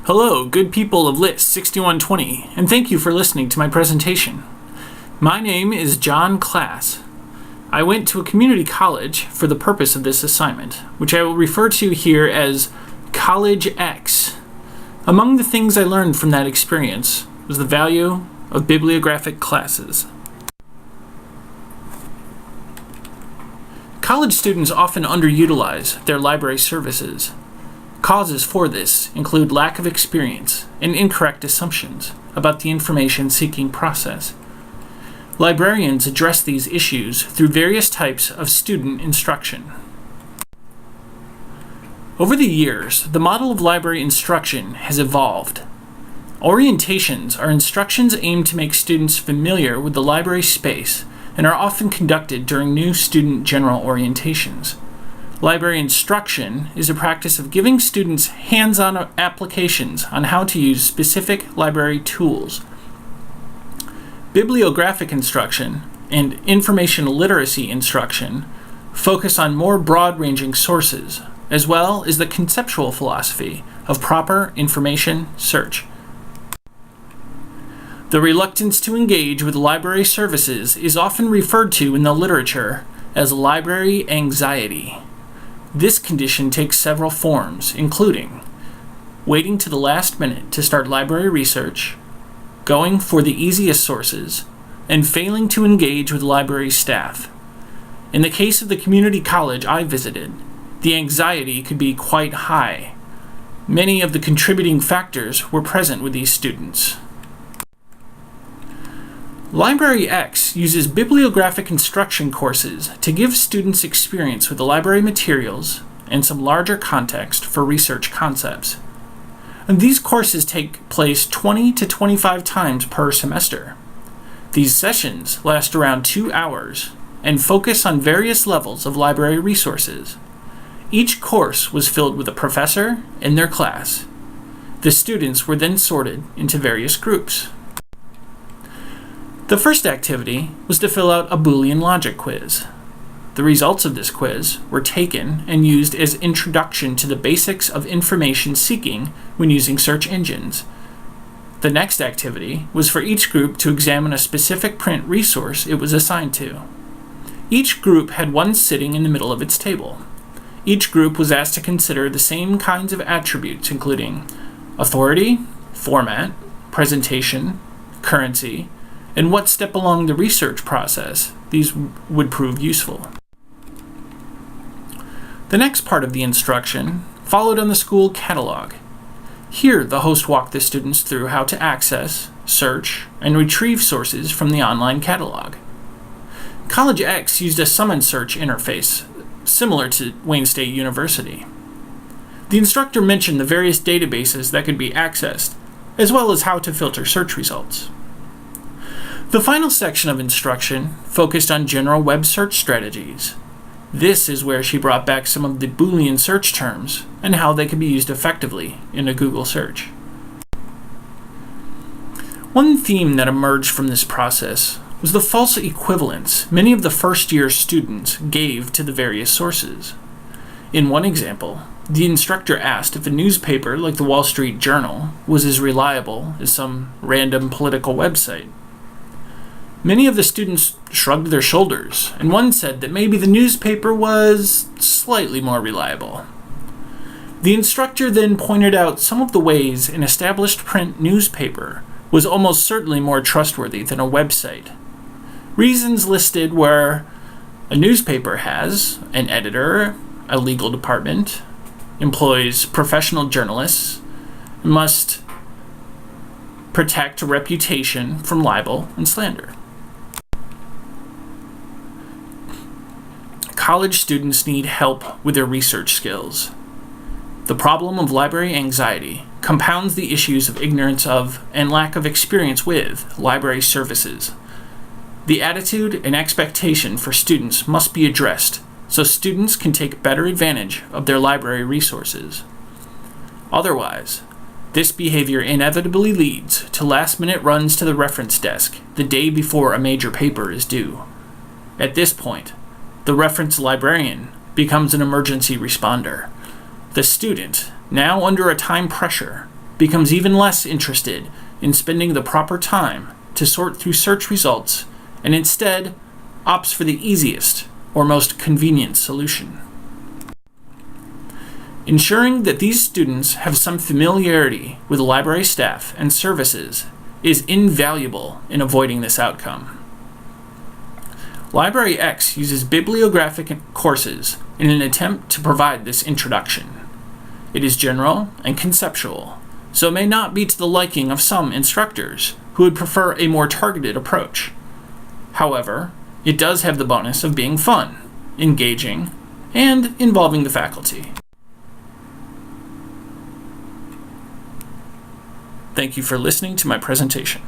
Hello, good people of Lit 6120, and thank you for listening to my presentation. My name is John Class. I went to a community college for the purpose of this assignment, which I will refer to here as College X. Among the things I learned from that experience was the value of bibliographic classes. College students often underutilize their library services. Causes for this include lack of experience and incorrect assumptions about the information-seeking process. Librarians address these issues through various types of student instruction. Over the years, the model of library instruction has evolved. Orientations are instructions aimed to make students familiar with the library space and are often conducted during new student general orientations. Library instruction is a practice of giving students hands-on applications on how to use specific library tools. Bibliographic instruction and information literacy instruction focus on more broad-ranging sources, as well as the conceptual philosophy of proper information search. The reluctance to engage with library services is often referred to in the literature as library anxiety. This condition takes several forms, including waiting to the last minute to start library research, going for the easiest sources, and failing to engage with library staff. In the case of the community college I visited, the anxiety could be quite high. Many of the contributing factors were present with these students. Library X uses bibliographic instruction courses to give students experience with the library materials and some larger context for research concepts. And these courses take place 20 to 25 times per semester. These sessions last around 2 hours and focus on various levels of library resources. Each course was filled with a professor and their class. The students were then sorted into various groups. The first activity was to fill out a Boolean logic quiz. The results of this quiz were taken and used as introduction to the basics of information seeking when using search engines. The next activity was for each group to examine a specific print resource it was assigned to. Each group had one sitting in the middle of its table. Each group was asked to consider the same kinds of attributes, including authority, format, presentation, currency, and what step along the research process these would prove useful. The next part of the instruction followed on the school catalog. Here, the host walked the students through how to access, search, and retrieve sources from the online catalog. College X used a summon search interface similar to Wayne State University. The instructor mentioned the various databases that could be accessed, as well as how to filter search results. The final section of instruction focused on general web search strategies. This is where she brought back some of the Boolean search terms and how they can be used effectively in a Google search. One theme that emerged from this process was the false equivalence many of the first-year students gave to the various sources. In one example, the instructor asked if a newspaper like the Wall Street Journal was as reliable as some random political website. Many of the students shrugged their shoulders, and one said that maybe the newspaper was slightly more reliable. The instructor then pointed out some of the ways an established print newspaper was almost certainly more trustworthy than a website. Reasons listed were a newspaper has an editor, a legal department, employs professional journalists, and must protect a reputation from libel and slander. College students need help with their research skills. The problem of library anxiety compounds the issues of ignorance of and lack of experience with library services. The attitude and expectation for students must be addressed so students can take better advantage of their library resources. Otherwise, this behavior inevitably leads to last-minute runs to the reference desk the day before a major paper is due. At this point, the reference librarian becomes an emergency responder. The student, now under a time pressure, becomes even less interested in spending the proper time to sort through search results and instead opts for the easiest or most convenient solution. Ensuring that these students have some familiarity with library staff and services is invaluable in avoiding this outcome. LibraryX uses bibliographic courses in an attempt to provide this introduction. It is general and conceptual, so it may not be to the liking of some instructors who would prefer a more targeted approach. However, it does have the bonus of being fun, engaging, and involving the faculty. Thank you for listening to my presentation.